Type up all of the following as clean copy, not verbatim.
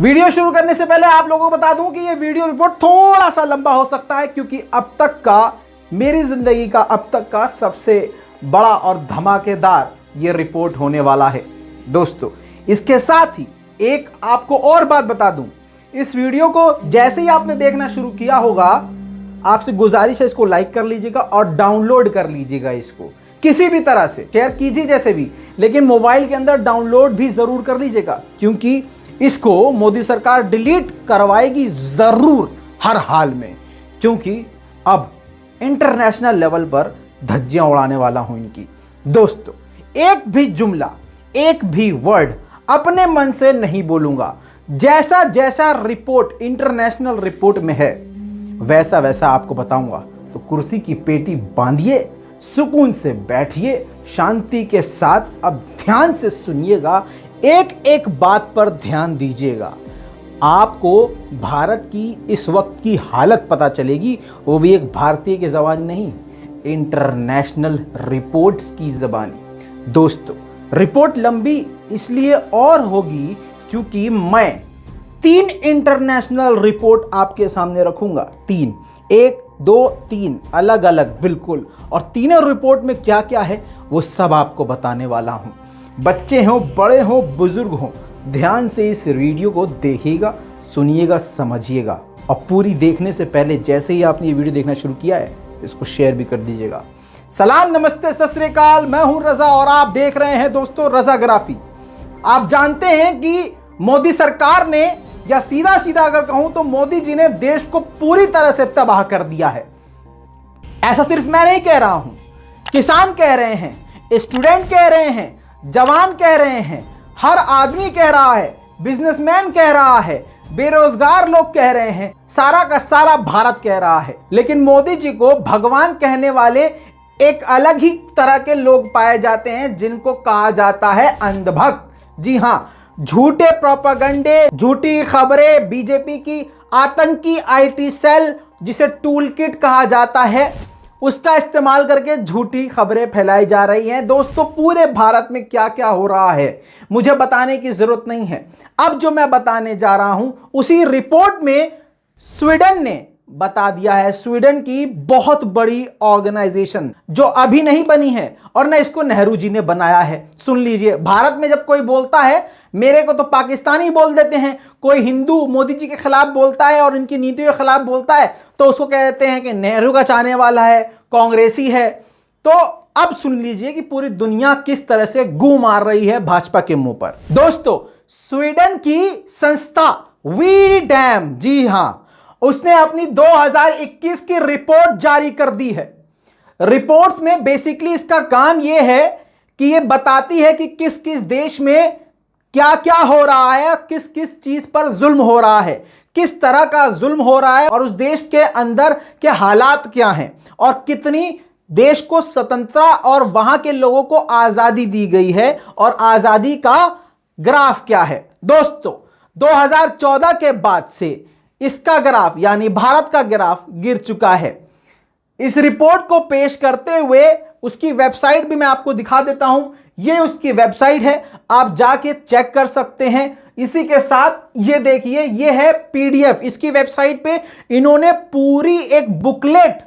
Video शुरू करने से पहले आप लोगों को बता दूं कि ये वीडियो रिपोर्ट थोड़ा सा लंबा हो सकता है, क्योंकि अब तक का मेरी जिंदगी का अब तक का सबसे बड़ा और धमाकेदार ये रिपोर्ट होने वाला है दोस्तों। इसके साथ ही एक आपको और बात बता दूं, इस वीडियो को जैसे ही आपने देखना शुरू किया होगा, आपसे गुजारिश है इसको लाइक कर लीजिएगा और डाउनलोड कर लीजिएगा। इसको किसी भी तरह से शेयर कीजिए जैसे भी, लेकिन मोबाइल के अंदर डाउनलोड भी जरूर कर लीजिएगा, क्योंकि इसको मोदी सरकार डिलीट करवाएगी जरूर हर हाल में, क्योंकि अब इंटरनेशनल लेवल पर धज्जियां उड़ाने वाला हूं इनकी। दोस्तों, एक भी जुमला, एक भी वर्ड अपने मन से नहीं बोलूंगा। जैसा जैसा रिपोर्ट इंटरनेशनल रिपोर्ट में है वैसा वैसा आपको बताऊंगा। तो कुर्सी की पेटी बांधिए, सुकून से बैठिए, शांति के साथ अब ध्यान से सुनिएगा, एक एक बात पर ध्यान दीजिएगा। आपको भारत की इस वक्त की हालत पता चलेगी, वो भी एक भारतीय की ज़बानी नहीं, इंटरनेशनल रिपोर्ट्स की ज़बानी। दोस्तों, रिपोर्ट लंबी इसलिए और होगी क्योंकि मैं 3 इंटरनेशनल रिपोर्ट आपके सामने रखूंगा। 3, 1, 2, 3 अलग अलग बिल्कुल, और तीनों रिपोर्ट में क्या क्या है वो सब आपको बताने वाला हूं। बच्चे हों, बड़े हों, बुजुर्ग हों, ध्यान से इस वीडियो को देखिएगा, सुनिएगा, समझिएगा। और पूरी देखने से पहले जैसे ही आपने ये वीडियो देखना शुरू किया है, इसको शेयर भी कर दीजिएगा। सलाम, नमस्ते, सत श्री अकाल, मैं हूं रजा और आप देख रहे हैं दोस्तों रजाग्राफी। आप जानते हैं कि मोदी सरकार ने, या सीधा सीधा अगर कहूं तो मोदी जी ने देश को पूरी तरह से तबाह कर दिया है। ऐसा सिर्फ मैं नहीं कह रहा हूं, किसान कह रहे हैं, स्टूडेंट कह रहे हैं, जवान कह रहे हैं, हर आदमी कह रहा है, बिजनेसमैन कह रहा है, बेरोजगार लोग कह रहे हैं, सारा का सारा भारत कह रहा है। लेकिन मोदी जी को भगवान कहने वाले एक अलग ही तरह के लोग पाए जाते हैं, जिनको कहा जाता है अंधभक्त। जी हां, झूठे प्रोपेगेंडे, झूठी खबरें, बीजेपी की आतंकी आईटी सेल, जिसे टूल किट कहा जाता है, उसका इस्तेमाल करके झूठी खबरें फैलाई जा रही हैं। दोस्तों, पूरे भारत में क्या क्या हो रहा है मुझे बताने की जरूरत नहीं है। अब जो मैं बताने जा रहा हूं उसी रिपोर्ट में स्वीडन ने बता दिया है। स्वीडन की बहुत बड़ी ऑर्गेनाइजेशन जो अभी नहीं बनी है और न इसको नेहरू जी ने बनाया है। सुन लीजिए, भारत में जब कोई बोलता है, मेरे को तो पाकिस्तानी बोल देते हैं, कोई हिंदू मोदी जी के खिलाफ बोलता है और इनकी नीतियों के खिलाफ बोलता है तो उसको कहते हैं कि नेहरू का चाहने वाला है, कांग्रेसी है। तो अब सुन लीजिए कि पूरी दुनिया किस तरह से गू मार रही है भाजपा के मुंह पर। दोस्तों, स्वीडन की संस्था वी डैम, जी हां, उसने अपनी 2021 की रिपोर्ट जारी कर दी है। रिपोर्ट्स में बेसिकली इसका काम यह है कि यह बताती है कि किस किस देश में क्या क्या हो रहा है, किस किस चीज पर जुल्म हो रहा है, किस तरह का जुल्म हो रहा है, और उस देश के अंदर के हालात क्या हैं, और कितनी देश को स्वतंत्रता और वहां के लोगों को आजादी दी गई है, और आजादी का ग्राफ क्या है। दोस्तों, 2014 के बाद से इसका ग्राफ, यानी भारत का ग्राफ, गिर चुका है। इस रिपोर्ट को पेश करते हुए उसकी वेबसाइट भी मैं आपको दिखा देता हूं। ये उसकी वेबसाइट है, आप जाके चेक कर सकते हैं। इसी के साथ ये देखिए, ये है पीडीएफ। इसकी वेबसाइट पे इन्होंने पूरी एक बुकलेट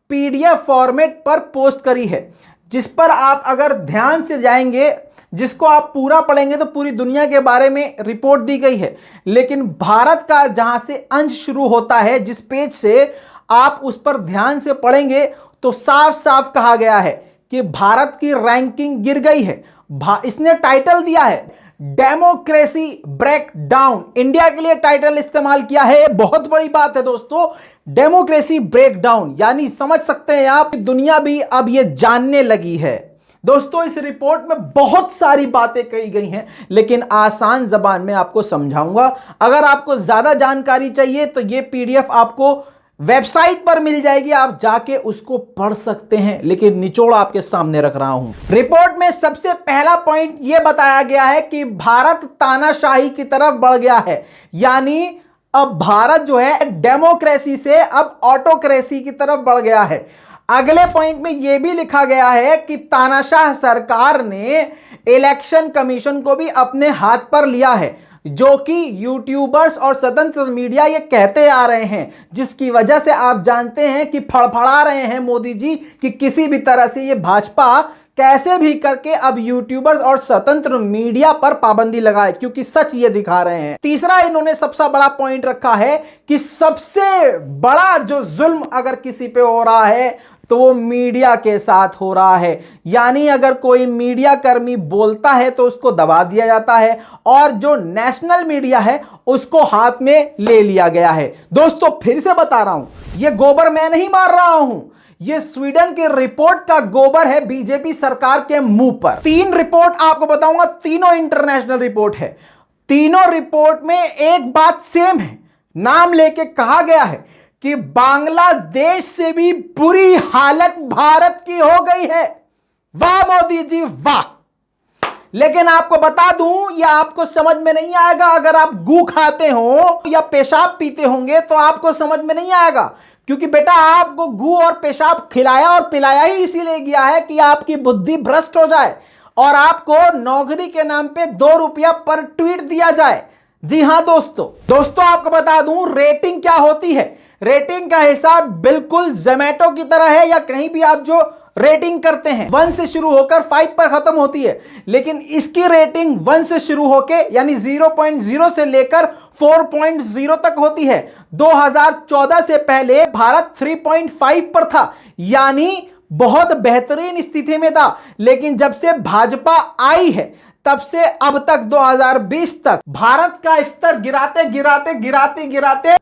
पीडीएफ फॉर्मेट पर पोस्ट करी है, जिस पर आप अगर ध्यान से जाएंगे, जिसको आप पूरा पढ़ेंगे तो पूरी दुनिया के बारे में रिपोर्ट दी गई है। लेकिन भारत का जहां से अंश शुरू होता है, जिस पेज से आप उस पर ध्यान से पढ़ेंगे तो साफ साफ कहा गया है कि भारत की रैंकिंग गिर गई है। इसने टाइटल दिया है डेमोक्रेसी ब्रेकडाउन। इंडिया के लिए टाइटल इस्तेमाल किया है, बहुत बड़ी बात है दोस्तों। डेमोक्रेसी ब्रेकडाउन, यानी समझ सकते हैं आप, दुनिया भी अब यह जानने लगी है। दोस्तों, इस रिपोर्ट में बहुत सारी बातें कही गई हैं, लेकिन आसान जबान में आपको समझाऊंगा। अगर आपको ज्यादा जानकारी चाहिए तो यह पीडीएफ आपको वेबसाइट पर मिल जाएगी, आप जाके उसको पढ़ सकते हैं, लेकिन निचोड़ आपके सामने रख रहा हूं। रिपोर्ट में सबसे पहला पॉइंट यह बताया गया है कि भारत तानाशाही की तरफ बढ़ गया है, यानी अब भारत जो है डेमोक्रेसी से अब ऑटोक्रेसी की तरफ बढ़ गया है। अगले पॉइंट में यह भी लिखा गया है कि तानाशाह सरकार ने इलेक्शन कमीशन को भी अपने हाथ पर लिया है। जो कि यूट्यूबर्स और स्वतंत्र मीडिया ये कहते आ रहे हैं, जिसकी वजह से आप जानते हैं कि फड़फड़ा रहे हैं मोदी जी कि किसी भी तरह से ये भाजपा कैसे भी करके अब यूट्यूबर्स और स्वतंत्र मीडिया पर पाबंदी लगाए, क्योंकि सच ये दिखा रहे हैं। तीसरा इन्होंने सबसे बड़ा पॉइंट रखा है कि सबसे बड़ा जो जुल्म अगर किसी पे हो रहा है तो वो मीडिया के साथ हो रहा है। यानी अगर कोई मीडिया कर्मी बोलता है तो उसको दबा दिया जाता है और जो नेशनल मीडिया है उसको हाथ में ले लिया गया है। दोस्तों फिर से बता रहा हूं, ये गोबर मैं नहीं मार रहा हूं, ये स्वीडन की रिपोर्ट का गोबर है बीजेपी सरकार के मुंह पर। 3 रिपोर्ट आपको बताऊंगा, तीनों इंटरनेशनल रिपोर्ट है। तीनों रिपोर्ट में एक बात सेम है, नाम लेके कहा गया है कि बांग्लादेश से भी बुरी हालत भारत की हो गई है। वाह मोदी जी वाह। लेकिन आपको बता दूं, यह आपको समझ में नहीं आएगा। अगर आप गू खाते हो या पेशाब पीते होंगे तो आपको समझ में नहीं आएगा, क्योंकि बेटा आपको गू और पेशाब खिलाया और पिलाया ही इसीलिए गया है कि आपकी बुद्धि भ्रष्ट हो जाए और आपको नौकरी के नाम पे 2 रुपया पर ट्वीट दिया जाए। जी हां दोस्तों आपको बता दूं रेटिंग क्या होती है। रेटिंग का हिसाब बिल्कुल जोमैटो की तरह है, या कहीं भी आप जो रेटिंग करते हैं 1 से शुरू होकर 5 पर खत्म होती है, लेकिन इसकी रेटिंग 1 से शुरू होकर यानी 0.0 से लेकर 4.0 तक होती है। 2014 से पहले भारत 3.5 पर था, यानी बहुत बेहतरीन स्थिति में था। लेकिन जब से भाजपा आई है तब से अब तक 2020 तक भारत का स्तर गिराते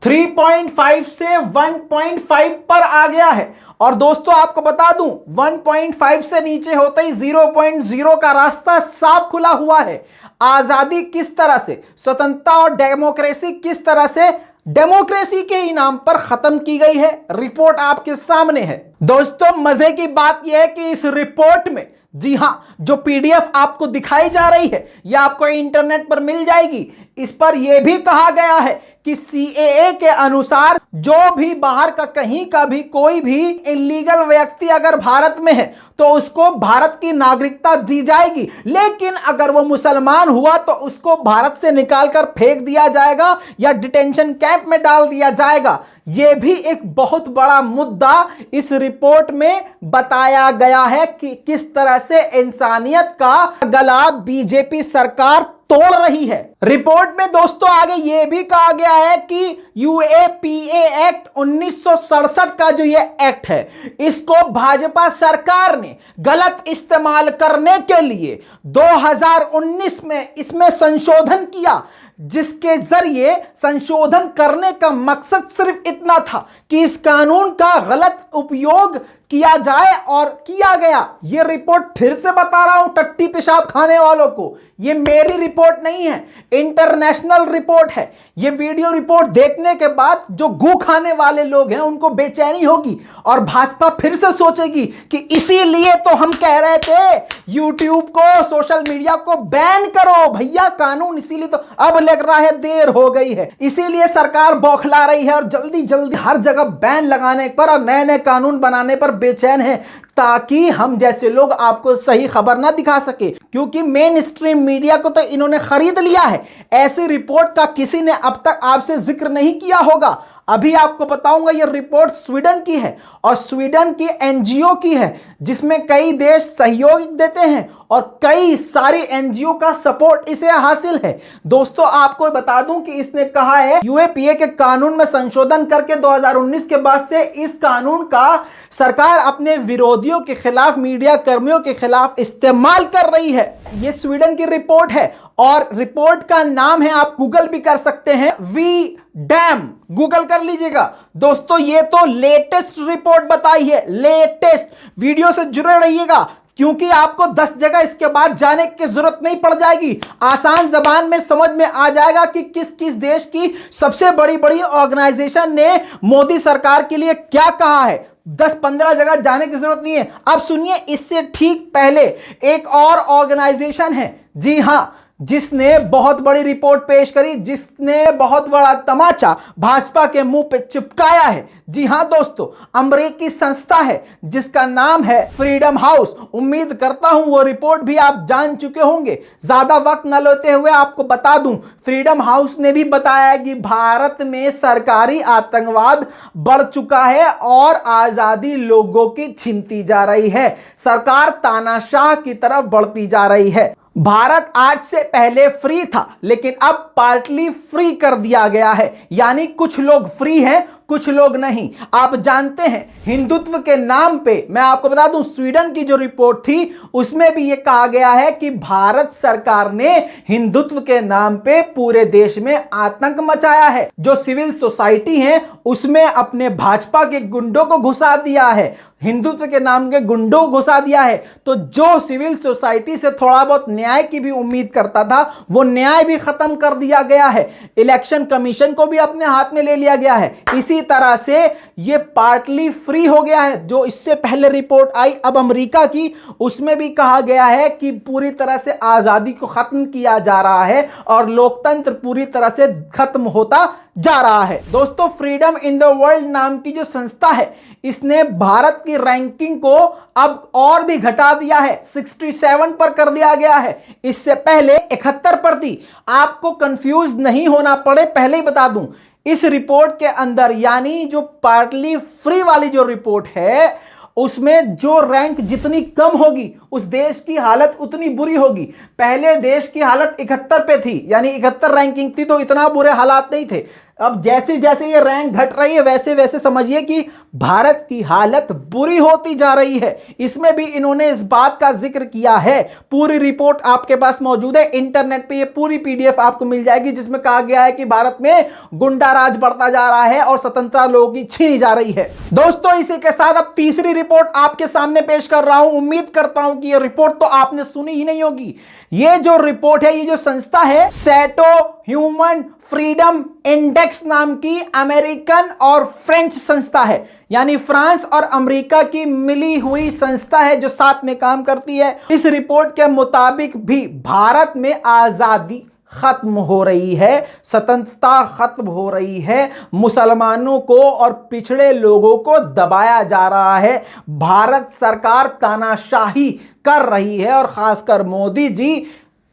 3.5 से 1.5 पर आ गया है। और दोस्तों आपको बता दूं 1.5 से नीचे होते ही 0.0 का रास्ता साफ खुला हुआ है। आजादी किस तरह से, स्वतंत्रता और डेमोक्रेसी किस तरह से डेमोक्रेसी के इनाम पर खत्म की गई है, रिपोर्ट आपके सामने है। दोस्तों मजे की बात यह है कि इस रिपोर्ट में, जी हां, जो पीडीएफ आपको दिखाई जा रही है यह आपको इंटरनेट पर मिल जाएगी। इस पर यह भी कहा गया है कि सीएए के अनुसार जो भी बाहर का कहीं का भी कोई भी इलीगल व्यक्ति अगर भारत में है तो उसको भारत की नागरिकता दी जाएगी, लेकिन अगर वो मुसलमान हुआ तो उसको भारत से निकालकर फेंक दिया जाएगा या डिटेंशन कैंप में डाल दिया जाएगा। यह भी एक बहुत बड़ा मुद्दा इस रिपोर्ट में बताया गया है कि किस तरह से इंसानियत का गला बीजेपी सरकार तोड़ रही है। रिपोर्ट में दोस्तों आगे यह भी कहा गया है कि यूएपीए एक्ट 1967 का जो ये एक्ट है इसको भाजपा सरकार ने गलत इस्तेमाल करने के लिए 2019 में इसमें संशोधन किया, जिसके जरिए संशोधन करने का मकसद सिर्फ इतना था कि इस कानून का गलत उपयोग किया जाए, और किया गया। यह रिपोर्ट फिर से बता रहा हूं टट्टी पेशाब खाने वालों को, यह मेरी रिपोर्ट नहीं है, इंटरनेशनल रिपोर्ट है। यह वीडियो रिपोर्ट देखने के बाद जो गू खाने वाले लोग हैं उनको बेचैनी होगी और भाजपा फिर से सोचेगी कि इसीलिए तो हम कह रहे थे यूट्यूब को, सोशल मीडिया को बैन करो भैया, कानून इसीलिए तो अब लग रहा है देर हो गई है, इसीलिए सरकार बौखला रही है और जल्दी जल्दी हर जगह बैन लगाने पर और नए नए कानून बनाने पर बेचैन है, ताकि हम जैसे लोग आपको सही खबर ना दिखा सके, क्योंकि मेन स्ट्रीम मीडिया को तो इन्होंने खरीद लिया है। ऐसी रिपोर्ट का किसी ने अब तक आपसे जिक्र नहीं किया होगा। अभी आपको बताऊंगा यह रिपोर्ट स्वीडन की है और स्वीडन की एनजीओ की है, जिसमें कई देश सहयोग देते हैं और कई सारी एनजीओ का सपोर्ट इसे हासिल है। दोस्तों आपको बता दूं कि इसने कहा है यूएपीए के कानून में संशोधन करके 2019 के बाद से इस कानून का सरकार अपने विरोधियों के खिलाफ, मीडिया कर्मियों के खिलाफ इस्तेमाल कर रही है। यह स्वीडन की रिपोर्ट है और रिपोर्ट का नाम है, आप गूगल भी कर सकते हैं, वी डैम, गूगल कर लीजिएगा। दोस्तों ये तो लेटेस्ट रिपोर्ट बताई है, लेटेस्ट। वीडियो से जुड़े रहिएगा क्योंकि आपको 10 जगह इसके बाद जाने की जरूरत नहीं पड़ जाएगी। आसान जबान में समझ में आ जाएगा कि किस किस देश की सबसे बड़ी बड़ी ऑर्गेनाइजेशन ने मोदी सरकार के लिए क्या कहा है। 10-15 जगह जाने की जरूरत नहीं है। अब सुनिए, इससे ठीक पहले एक और ऑर्गेनाइजेशन है, जी हां, जिसने बहुत बड़ी रिपोर्ट पेश करी, जिसने बहुत बड़ा तमाचा भाजपा के मुंह पे चिपकाया है। जी हां दोस्तों, अमेरिकी संस्था है जिसका नाम है फ्रीडम हाउस। उम्मीद करता हूं वो रिपोर्ट भी आप जान चुके होंगे। ज्यादा वक्त न लेते हुए आपको बता दूं, फ्रीडम हाउस ने भी बताया कि भारत में सरकारी आतंकवाद बढ़ चुका है और आजादी लोगों की छीनती जा रही है। सरकार तानाशाह की तरफ बढ़ती जा रही है। भारत आज से पहले फ्री था, लेकिन अब पार्टली फ्री कर दिया गया है, यानी कुछ लोग फ्री हैं, कुछ लोग नहीं। आप जानते हैं हिंदुत्व के नाम पे, मैं आपको बता दूं, स्वीडन की जो रिपोर्ट थी उसमें भी यह कहा गया है कि भारत सरकार ने हिंदुत्व के नाम पे पूरे देश में आतंक मचाया है। जो सिविल सोसाइटी है उसमें अपने भाजपा के गुंडों को घुसा दिया है, हिंदुत्व के नाम के गुंडों को घुसा दिया है। तो जो सिविल सोसाइटी से थोड़ा बहुत न्याय की भी उम्मीद करता था, वो न्याय भी खत्म कर दिया गया है। इलेक्शन कमीशन को भी अपने हाथ में ले लिया गया है। इसी तरह से ये पार्टली फ्री हो गया है। जो इससे पहले रिपोर्ट आई अब अमेरिका की, उसमें भी कहा गया है कि पूरी तरह से आजादी को खत्म किया जा रहा है और लोकतंत्र पूरी तरह से खत्म होता जा रहा है। दोस्तों, फ्रीडम इन द वर्ल्ड नाम की जो संस्था है, इसने भारत की रैंकिंग को अब और भी घटा दिया है, 67 पर कर दिया गया है। इससे पहले 71 पर थी। आपको कंफ्यूज नहीं होना पड़े, पहले ही बता दूं, इस रिपोर्ट के अंदर, यानी जो पार्टली फ्री वाली जो रिपोर्ट है, उसमें जो रैंक जितनी कम होगी उस देश की हालत उतनी बुरी होगी। पहले देश की हालत 71 पे थी, यानी 71 रैंकिंग थी, तो इतना बुरे हालात नहीं थे। अब जैसे जैसे ये रैंक घट रही है वैसे वैसे समझिए कि भारत की हालत बुरी होती जा रही है। इसमें भी इन्होंने इस बात का जिक्र किया है। पूरी रिपोर्ट आपके पास मौजूद है, इंटरनेट पे ये पूरी पीडीएफ आपको मिल जाएगी, जिसमें कहा गया है कि भारत में गुंडा राज बढ़ता जा रहा है और स्वतंत्रता लोगों की छीनी जा रही है। दोस्तों, इसी के साथ अब तीसरी रिपोर्ट आपके सामने पेश कर रहा हूं। उम्मीद करता हूं कि ये रिपोर्ट तो आपने सुनी ही नहीं होगी। ये जो रिपोर्ट है, ये जो संस्था है, सैटो ह्यूमन फ्रीडम इंडेक्स नाम की अमेरिकन और फ्रेंच संस्था है, यानी फ्रांस और अमेरिका की मिली हुई संस्था है जो साथ में काम करती है। इस रिपोर्ट के मुताबिक भी भारत में आजादी खत्म हो रही है, स्वतंत्रता खत्म हो रही है, मुसलमानों को और पिछड़े लोगों को दबाया जा रहा है। भारत सरकार तानाशाही कर रही है और खासकर मोदी जी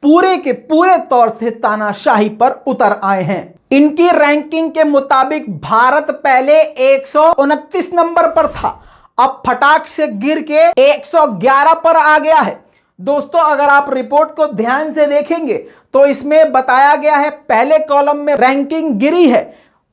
पूरे के पूरे तौर से तानाशाही पर उतर आए हैं। इनकी रैंकिंग के मुताबिक भारत पहले 129 नंबर पर था, अब फटाक से गिर के 111 पर आ गया है। दोस्तों, अगर आप रिपोर्ट को ध्यान से देखेंगे तो इसमें बताया गया है, पहले कॉलम में रैंकिंग गिरी है,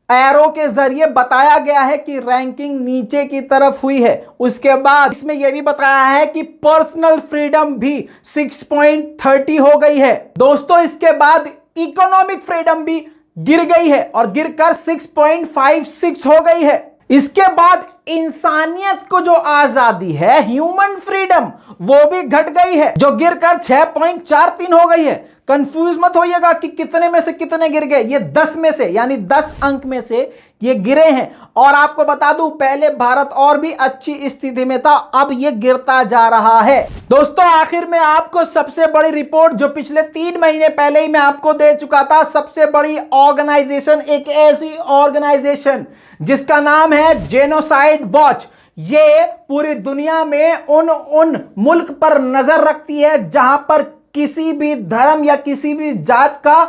एरो के जरिए बताया गया है कि रैंकिंग नीचे की तरफ हुई है। उसके बाद इसमें यह भी बताया है कि पर्सनल फ्रीडम भी 6.30 हो गई है। दोस्तों, इसके बाद इकोनॉमिक फ्रीडम भी गिर गई है और गिरकर 6.56 हो गई है। इसके बाद इंसानियत को जो आजादी है, ह्यूमन फ्रीडम, वो भी घट गई है, जो गिरकर 6.43 हो गई है। कंफ्यूज मत होइएगा कि कितने में से कितने गिर गए, ये 10 में से, यानी 10 अंक में से ये गिरे हैं। और आपको बता दूं, पहले भारत और भी अच्छी स्थिति में था, अब ये गिरता जा रहा है। दोस्तों, आखिर में आपको सबसे बड़ी रिपोर्ट जो पिछले 3 महीने पहले ही मैं आपको दे चुका था, सबसे बड़ी ऑर्गेनाइजेशन, एक ऐसी ऑर्गेनाइजेशन जिसका नाम है जेनोसाइड वॉच। ये पूरी दुनिया में उन मुल्क पर नजर रखती है जहां पर किसी भी धर्म या किसी भी जात का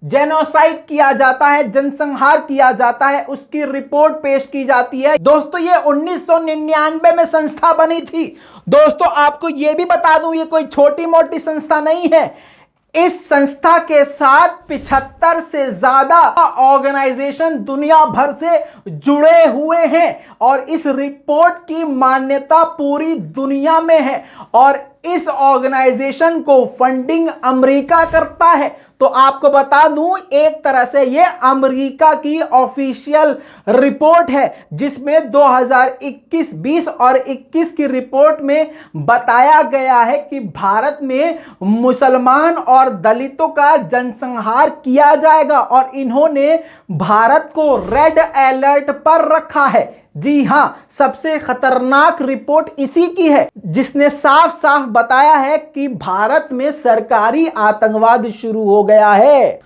जेनोसाइड किया जाता है, जनसंहार किया जाता है, उसकी रिपोर्ट पेश की जाती है। दोस्तों, ये 1999 में संस्था बनी थी। दोस्तों, आपको ये भी बता दूं, ये कोई छोटी मोटी संस्था नहीं है। इस संस्था के साथ 75 से ज्यादा ऑर्गेनाइजेशन दुनिया भर से जुड़े हुए हैं और इस रिपोर्ट की मान्यता पूरी दुनिया में है और इस ऑर्गेनाइजेशन को फंडिंग अमेरिका करता है। तो आपको बता दूं, एक तरह से ये अमेरिका की ऑफिशियल रिपोर्ट है, जिसमें 2021, 20 और 21 की रिपोर्ट में बताया गया है कि भारत में मुसलमान और दलितों का जनसंहार किया जाएगा और इन्होंने भारत को रेड अलर्ट पर रखा है। जी हां, सबसे खतरनाक रिपोर्ट इसी की है, जिसने साफ साफ बताया है कि भारत में सरकारी आतंकवाद शुरू हो गया है।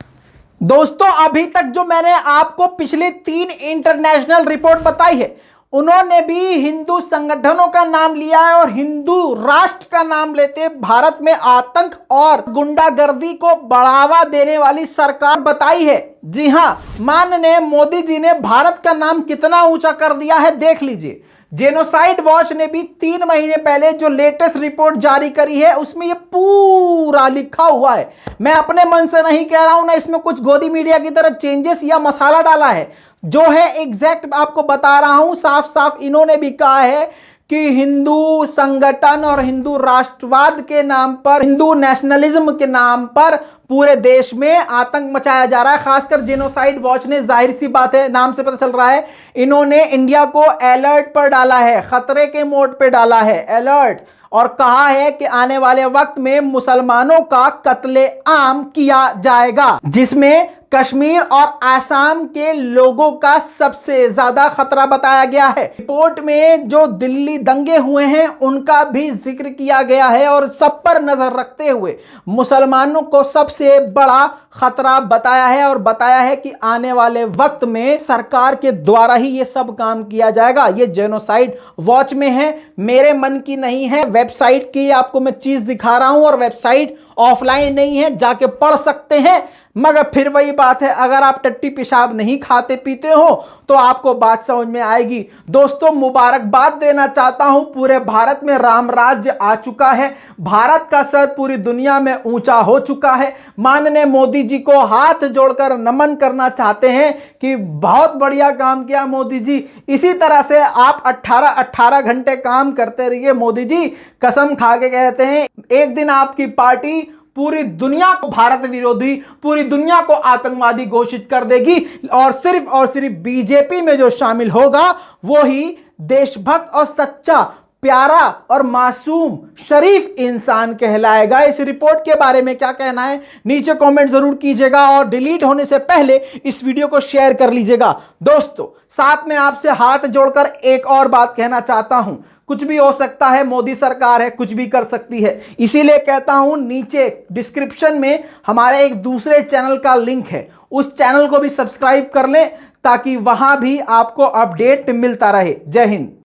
दोस्तों, अभी तक जो मैंने आपको पिछले 3 इंटरनेशनल रिपोर्ट बताई है, उन्होंने भी हिंदू संगठनों का नाम लिया है और हिंदू राष्ट्र का नाम लेते भारत में आतंक और गुंडागर्दी को बढ़ावा देने वाली सरकार बताई है। जी हां, माननीय मोदी जी ने भारत का नाम कितना ऊंचा कर दिया है, देख लीजिए। जेनोसाइड वॉच ने भी 3 महीने पहले जो लेटेस्ट रिपोर्ट जारी करी है, उसमें यह पूरा लिखा हुआ है। मैं अपने मन से नहीं कह रहा हूं, ना इसमें कुछ गोदी मीडिया की तरह चेंजेस या मसाला डाला है, जो है एग्जैक्ट आपको बता रहा हूं। साफ साफ इन्होंने भी कहा है कि हिंदू संगठन और हिंदू राष्ट्रवाद के नाम पर, हिंदू नेशनलिज्म के नाम पर पूरे देश में आतंक मचाया जा रहा है। खासकर जेनोसाइड वॉच ने, जाहिर सी बात है, नाम से पता चल रहा है, इन्होंने इंडिया को अलर्ट पर डाला है, खतरे के मोड पे डाला है, अलर्ट, और कहा है कि आने वाले वक्त में मुसलमानों का कत्ले-आम किया जाएगा, जिसमें कश्मीर और आसाम के लोगों का सबसे ज्यादा खतरा बताया गया है। रिपोर्ट में जो दिल्ली दंगे हुए हैं उनका भी जिक्र किया गया है और सब पर नजर रखते हुए मुसलमानों को सबसे बड़ा खतरा बताया है और बताया है कि आने वाले वक्त में सरकार के द्वारा ही ये सब काम किया जाएगा। ये जेनोसाइड वॉच में है, मेरे मन की नहीं है, वेबसाइट की आपको मैं चीज दिखा रहा हूं और वेबसाइट ऑफलाइन नहीं है, जाके पढ़ सकते हैं। मगर फिर वही बात है, अगर आप टट्टी पेशाब नहीं खाते पीते हो तो आपको बात समझ में आएगी। दोस्तों, मुबारकबाद देना चाहता हूं, पूरे भारत में राम राज्य आ चुका है, भारत का सर पूरी दुनिया में ऊंचा हो चुका है। माननीय मोदी जी को हाथ जोड़कर नमन करना चाहते हैं कि बहुत बढ़िया काम किया मोदी जी। इसी तरह से आप 18 घंटे काम करते रहिए मोदी जी, कसम खा के कहते हैं, एक दिन आपकी पार्टी पूरी दुनिया को भारत विरोधी, पूरी दुनिया को आतंकवादी घोषित कर देगी और सिर्फ बीजेपी में जो शामिल होगा वो ही देशभक्त और सच्चा, प्यारा और मासूम, शरीफ इंसान कहलाएगा। इस रिपोर्ट के बारे में क्या कहना है नीचे कमेंट जरूर कीजिएगा और डिलीट होने से पहले इस वीडियो को शेयर कर लीजिएगा। दोस्तों, साथ में आपसे हाथ जोड़कर एक और बात कहना चाहता हूं, कुछ भी हो सकता है, मोदी सरकार है, कुछ भी कर सकती है, इसीलिए कहता हूं नीचे डिस्क्रिप्शन में हमारे एक दूसरे चैनल का लिंक है, उस चैनल को भी सब्सक्राइब कर लें ताकि वहां भी आपको अपडेट मिलता रहे। जय हिंद।